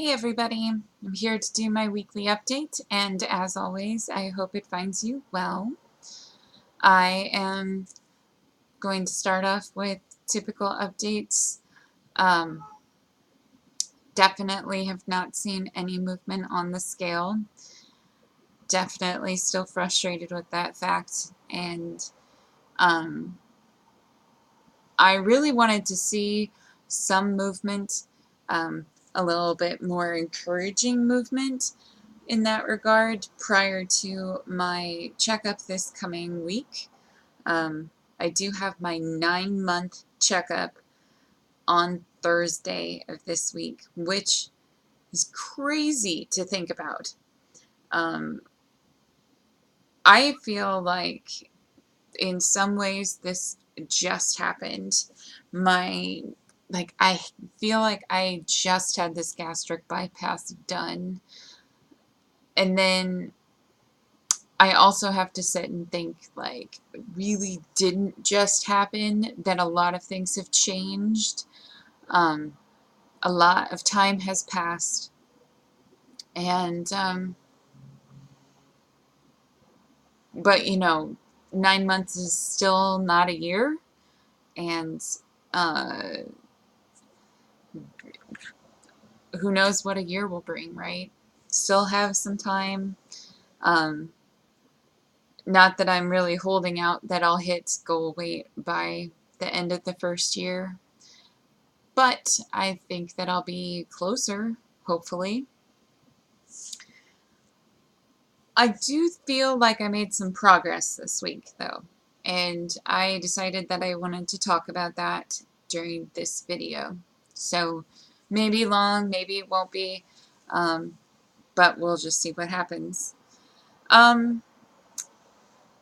Hey everybody, I'm here to do my weekly update, and as always, I hope it finds you well. I am going to start off with typical updates. Um, Definitely have not seen any movement on the scale. Definitely still frustrated with that fact, and um, I really wanted to see some movement, a little bit more encouraging movement in that regard prior to my checkup this coming week. I do have my 9-month checkup on Thursday of this week, which is crazy to think about. Um, I feel like in some ways this just happened. My I feel like I just had this gastric bypass done, and then I also have to sit and think, like, it really didn't just happen, that a lot of things have changed. Um, a lot of time has passed, and, but, 9 months is still not a year, and uh, who knows what a year will bring, right? Still have some time. Um, Not that I'm really holding out that I'll hit goal weight by the end of the first year. But I think that I'll be closer, hopefully. I do feel like I made some progress this week, though, and I decided that I wanted to talk about that during this video. So maybe long, maybe it won't be, um, but we'll just see what happens. Um,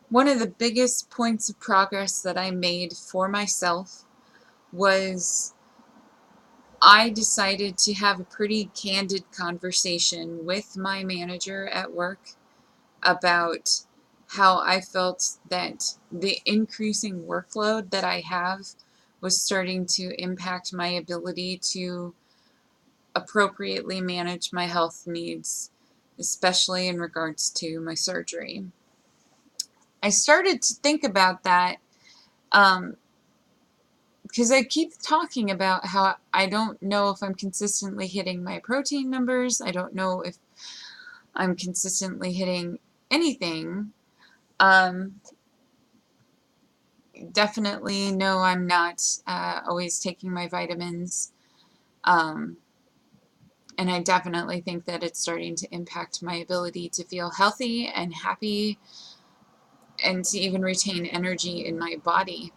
One of the biggest points of progress that I made for myself was I decided to have a pretty candid conversation with my manager at work about how I felt that the increasing workload that I have was starting to impact my ability to appropriately manage my health needs, especially in regards to my surgery. I started to think about that because I keep talking about how I don't know if I'm consistently hitting my protein numbers. I don't know if I'm consistently hitting anything. Um, Definitely no, I'm not always taking my vitamins. Um, and I definitely think that it's starting to impact my ability to feel healthy and happy and to even retain energy in my body.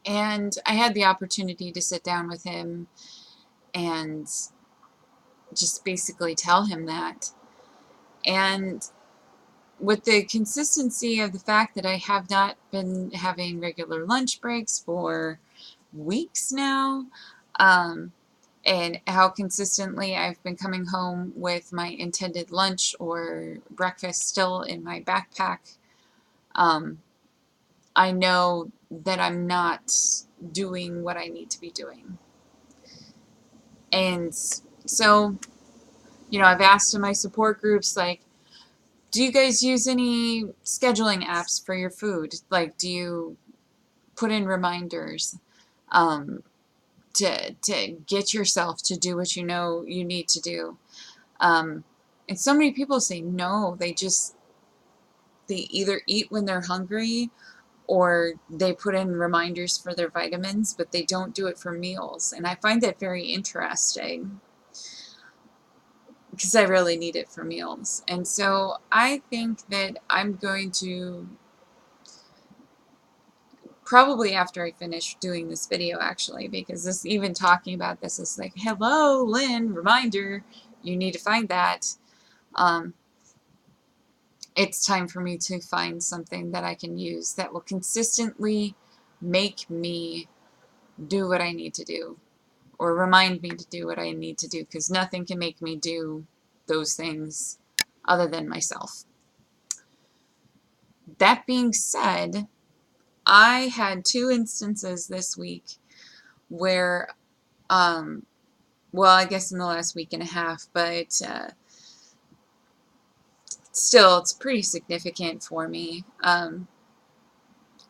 And I had the opportunity to sit down with him and just basically tell him that. And with the consistency of the fact that I have not been having regular lunch breaks for weeks now, um, and how consistently I've been coming home with my intended lunch or breakfast still in my backpack, um, I know that I'm not doing what I need to be doing. And so, I've asked in my support groups, like, do you guys use any scheduling apps for your food? Like, do you put in reminders um, to get yourself to do what you know you need to do? Um, and so many people say no. They either eat when they're hungry or they put in reminders for their vitamins, but they don't do it for meals. And I find that very interesting because I really need it for meals. And so I think that I'm going to, probably after I finish doing this video, actually, because this, even talking about this is like, hello, Lynn, reminder, you need to find that. Um, it's time for me to find something that I can use that will consistently make me do what I need to do, or remind me to do what I need to do, because nothing can make me do those things other than myself. That being said, I had 2 instances this week where well, I guess in the last week and a half, but still, it's pretty significant for me.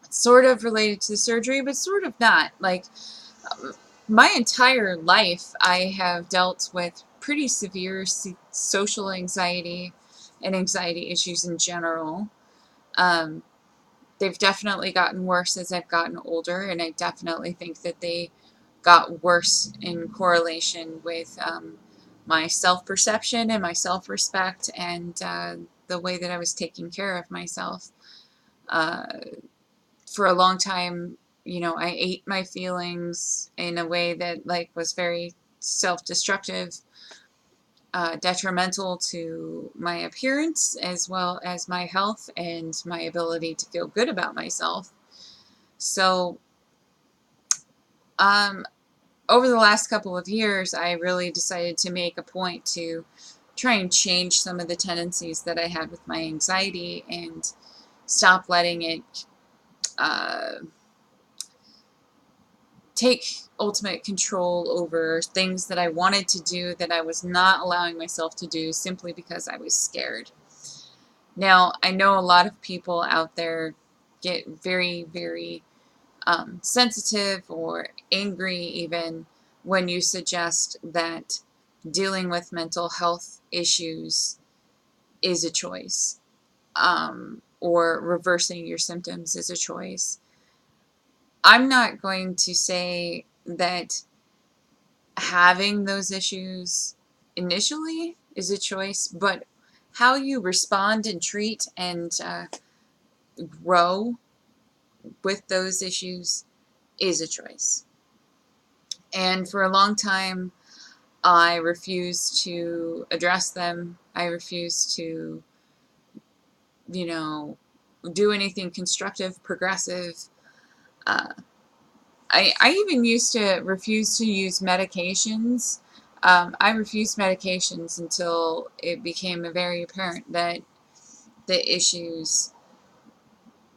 Sort of related to the surgery, but sort of not. Like, my entire life, I have dealt with pretty severe social anxiety and anxiety issues in general. Um, they've definitely gotten worse as I've gotten older, and I definitely think that they got worse in correlation with my self-perception and my self-respect and the way that I was taking care of myself. Uh, for a long time, you know, I ate my feelings in a way that like was very self-destructive, detrimental to my appearance as well as my health and my ability to feel good about myself. So, um, over the last couple of years, I really decided to make a point to try and change some of the tendencies that I had with my anxiety and stop letting it uh, take ultimate control over things that I wanted to do that I was not allowing myself to do simply because I was scared. Now, I know a lot of people out there get very, very sensitive or angry even when you suggest that dealing with mental health issues is a choice, or reversing your symptoms is a choice. I'm not going to say that having those issues initially is a choice, but how you respond and treat and grow with those issues is a choice. And for a long time, I refused to address them. I refused to, you know, do anything constructive, progressive. Uh, I even used to refuse to use medications. I refused medications until it became very apparent that the issues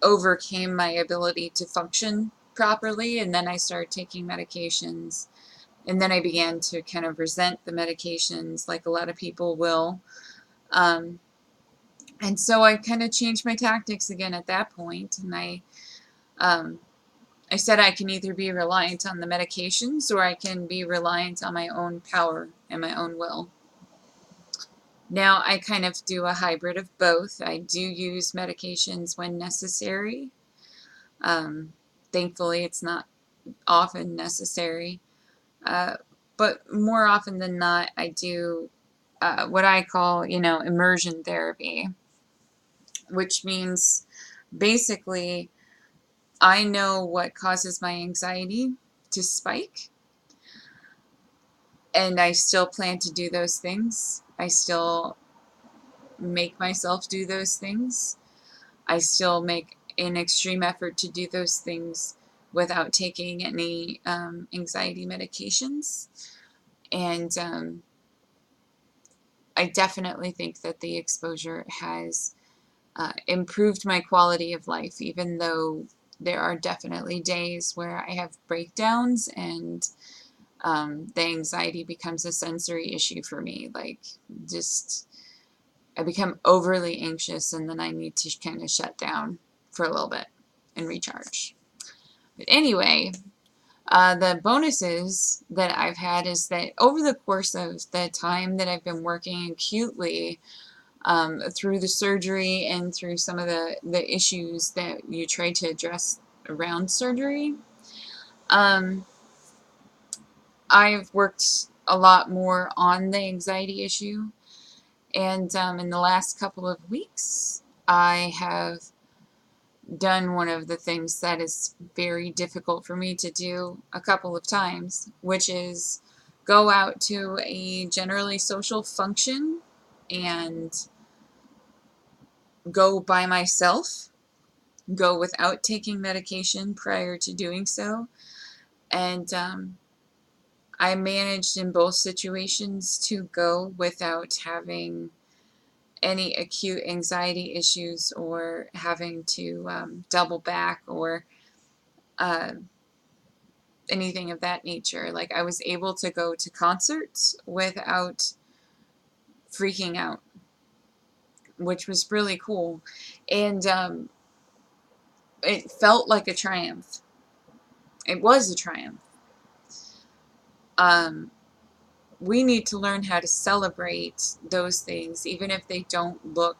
overcame my ability to function properly, and then I started taking medications. And then I began to kind of resent the medications, like a lot of people will. Um, and so I kind of changed my tactics again at that point, and um, I said I can either be reliant on the medications or I can be reliant on my own power and my own will. Now I kind of do a hybrid of both. I do use medications when necessary. Um, Thankfully, it's not often necessary. Uh, but more often than not, I do what I call, you know, immersion therapy, which means basically I know what causes my anxiety to spike, and I still plan to do those things. I still make myself do those things. I still make an extreme effort to do those things without taking any anxiety medications. And I definitely think that the exposure has improved my quality of life, even though there are definitely days where I have breakdowns and the anxiety becomes a sensory issue for me. Like, just, I become overly anxious and then I need to kind of shut down for a little bit and recharge. But anyway, the bonuses that I've had is that over the course of the time that I've been working acutely, through the surgery and through some of the issues that you try to address around surgery, um, I've worked a lot more on the anxiety issue. And in the last couple of weeks, I have done one of the things that is very difficult for me to do a couple of times, which is go out to a generally social function and go by myself, go without taking medication prior to doing so. And I managed in both situations to go without having any acute anxiety issues or having to double back or uh, anything of that nature. Like, I was able to go to concerts without freaking out, which was really cool. And it felt like a triumph. It was a triumph. Um, we need to learn how to celebrate those things, even if they don't look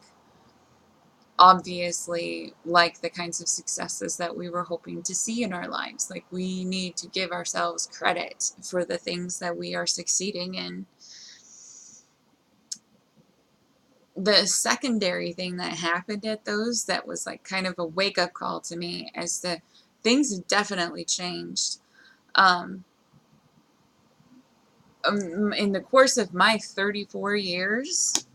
obviously like the kinds of successes that we were hoping to see in our lives. Like, we need to give ourselves credit for the things that we are succeeding in. The secondary thing that happened at those that was like kind of a wake-up call to me as the things have definitely changed. In the course of my 34 years,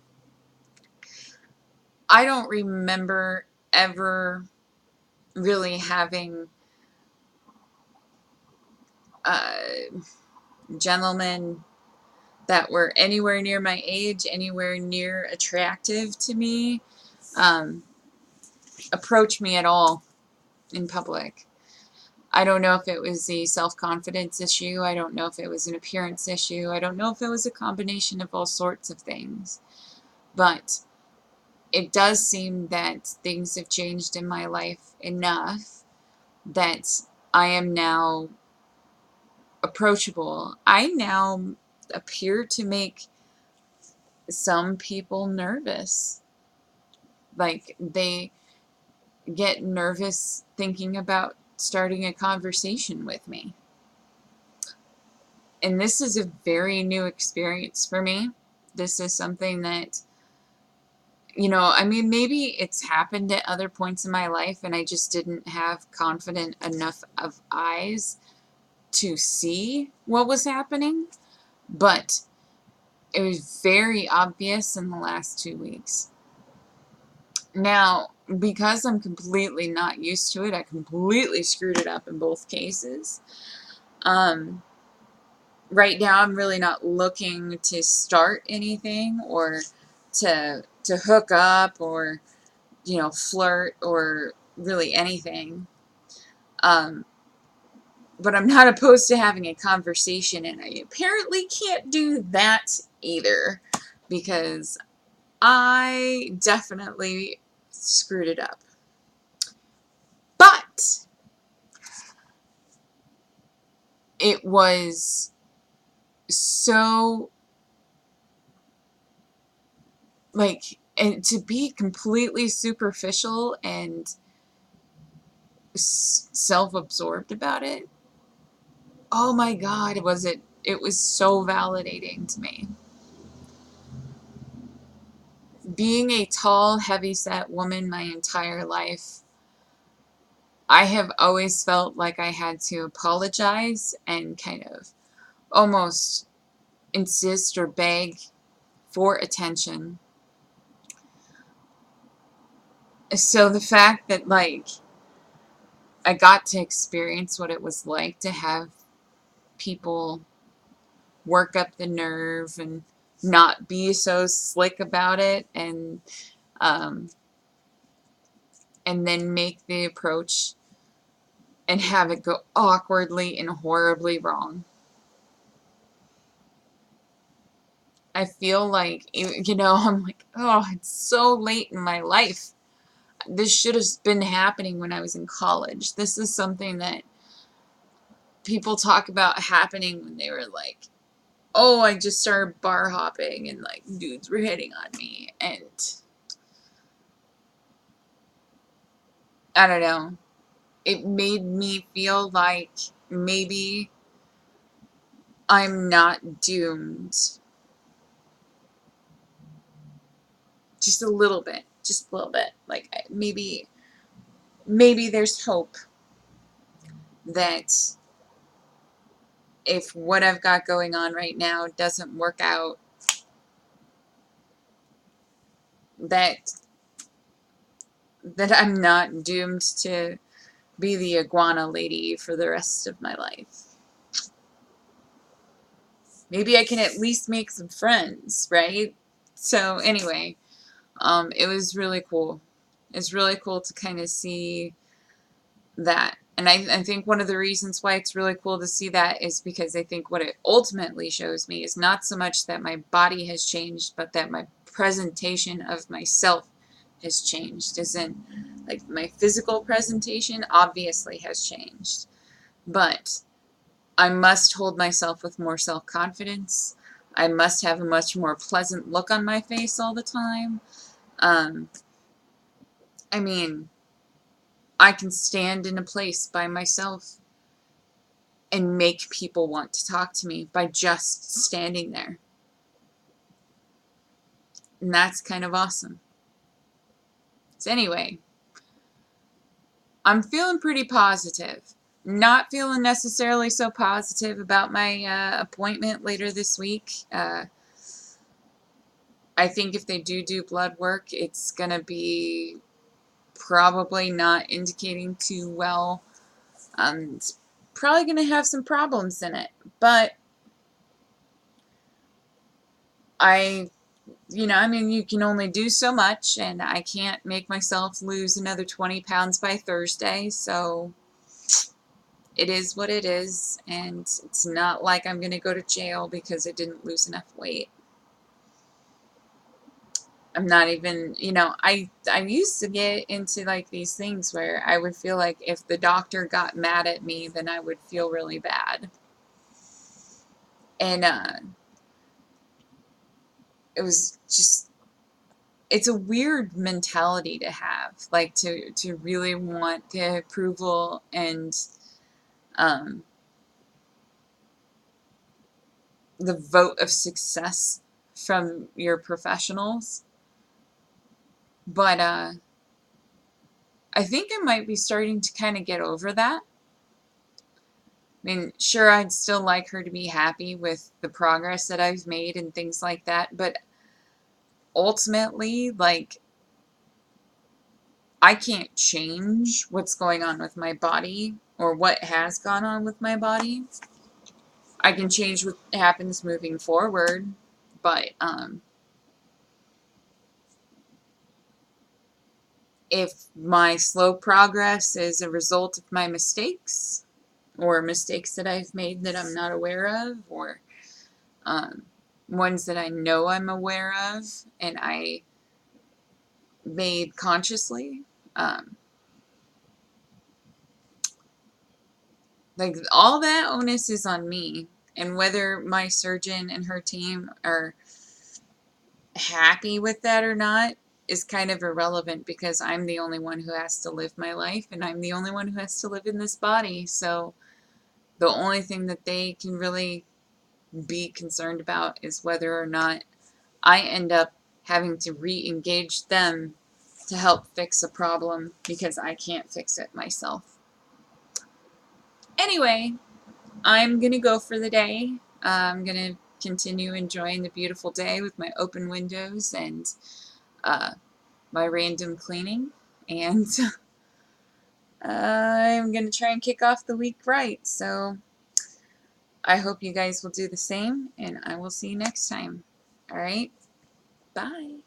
I don't remember ever really having gentlemen that were anywhere near my age, anywhere near attractive to me, approach me at all in public. I don't know if it was a self-confidence issue. I don't know if it was an appearance issue. I don't know if it was a combination of all sorts of things. But it does seem that things have changed in my life enough that I am now approachable. I now appear to make some people nervous. Like, they get nervous thinking about starting a conversation with me. And this is a very new experience for me. This is something that, I mean, maybe it's happened at other points in my life and I just didn't have confident enough of eyes to see what was happening. But it was very obvious in the last 2 weeks. Now, because I'm completely not used to it, I completely screwed it up in both cases. Right now, I'm really not looking to start anything or to hook up or, flirt or really anything. But I'm not opposed to having a conversation, and I apparently can't do that either because I definitely screwed it up. But it was so, like, and to be completely superficial and self-absorbed about it, oh my God, it was so validating to me. Being a tall, heavy-set woman my entire life, I have always felt like I had to apologize and kind of almost insist or beg for attention. So the fact that, like, I got to experience what it was like to have people work up the nerve and not be so slick about it, and then make the approach and have it go awkwardly and horribly wrong. I feel like, I'm like, oh, it's so late in my life. This should have been happening when I was in college. This is something that people talk about happening when they were like, oh, I just started bar hopping and like dudes were hitting on me, and I don't know. It made me feel like maybe I'm not doomed. Just a little bit. Just a little bit. Like, maybe there's hope that if what I've got going on right now doesn't work out, that I'm not doomed to be the iguana lady for the rest of my life. Maybe I can at least make some friends, right? So anyway, it was really cool. It's really cool to kind of see that. And I think one of the reasons why it's really cool to see that is because I think what it ultimately shows me is not so much that my body has changed, but that my presentation of myself has changed. As in, like, my physical presentation obviously has changed. But I must hold myself with more self-confidence. I must have a much more pleasant look on my face all the time. I mean, I can stand in a place by myself and make people want to talk to me by just standing there. And that's kind of awesome. So anyway, I'm feeling pretty positive. Not feeling necessarily so positive about my appointment later this week. I think if they do blood work, it's going to be probably not indicating too well. It's probably going to have some problems in it. But I mean, you can only do so much, and I can't make myself lose another 20 pounds by Thursday, so it is what it is, and it's not like I'm going to go to jail because I didn't lose enough weight. I'm not even, I used to get into, like, these things where I would feel like if the doctor got mad at me, then I would feel really bad. And it was just, it's a weird mentality to have, like, to really want the approval and the vote of success from your professionals. But I think I might be starting to kind of get over that. I mean, sure, I'd still like her to be happy with the progress that I've made and things like that, but ultimately, like, I can't change what's going on with my body or what has gone on with my body. I can change what happens moving forward, but if my slow progress is a result of my mistakes or mistakes that I've made that I'm not aware of, or ones that I know I'm aware of and I made consciously, like, all that onus is on me. And whether my surgeon and her team are happy with that or not is kind of irrelevant, because I'm the only one who has to live my life, and I'm the only one who has to live in this body. So the only thing that they can really be concerned about is whether or not I end up having to re-engage them to help fix a problem because I can't fix it myself. Anyway, I'm going to go for the day. I'm going to continue enjoying the beautiful day with my open windows and my random cleaning. And I'm going to try and kick off the week right. So I hope you guys will do the same, and I will see you next time. All right? Bye.